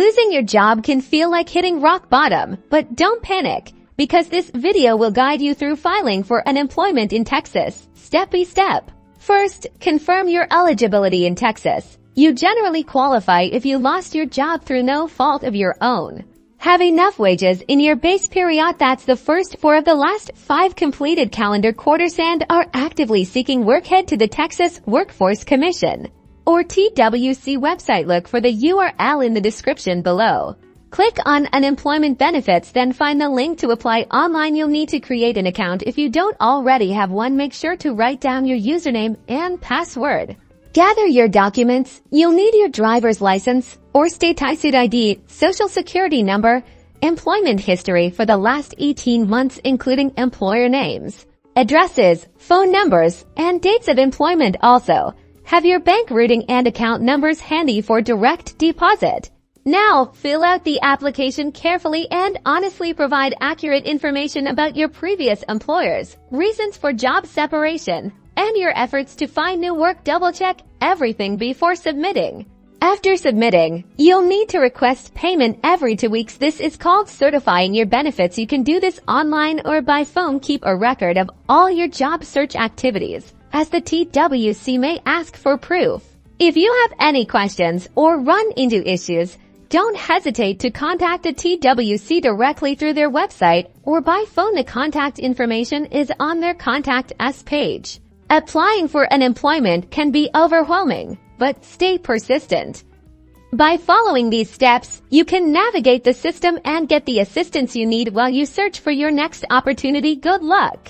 Losing your job can feel like hitting rock bottom, but don't panic, because this video will guide you through filing for unemployment in Texas, step by step. First, confirm your eligibility in Texas. You generally qualify if you lost your job through no fault of your own. Have enough wages in your base period. That's the first 4 of the last 5 completed calendar quarters and are actively seeking work. Head to the Texas Workforce Commission or TWC website. Look for the URL in the description below. Click on Unemployment Benefits, then find the link to apply online. You'll need to create an account if you don't already have one. Make sure to write down your username and password. Gather your documents. You'll need your driver's license or state-issued ID, social security number, employment history for the last 18 months including employer names, addresses, phone numbers, and dates of employment. Also, have your bank routing and account numbers handy for direct deposit. Now, fill out the application carefully and honestly. Provide accurate information about your previous employers, reasons for job separation, and your efforts to find new work. Double-check everything before submitting. After submitting, you'll need to request payment every 2 weeks. This is called certifying your benefits. You can do this online or by phone. Keep a record of all your job search activities, as the TWC may ask for proof. If you have any questions or run into issues, don't hesitate to contact the TWC directly through their website or by phone. The contact information is on their Contact Us page. Applying for unemployment can be overwhelming, but stay persistent. By following these steps, you can navigate the system and get the assistance you need while you search for your next opportunity. Good luck!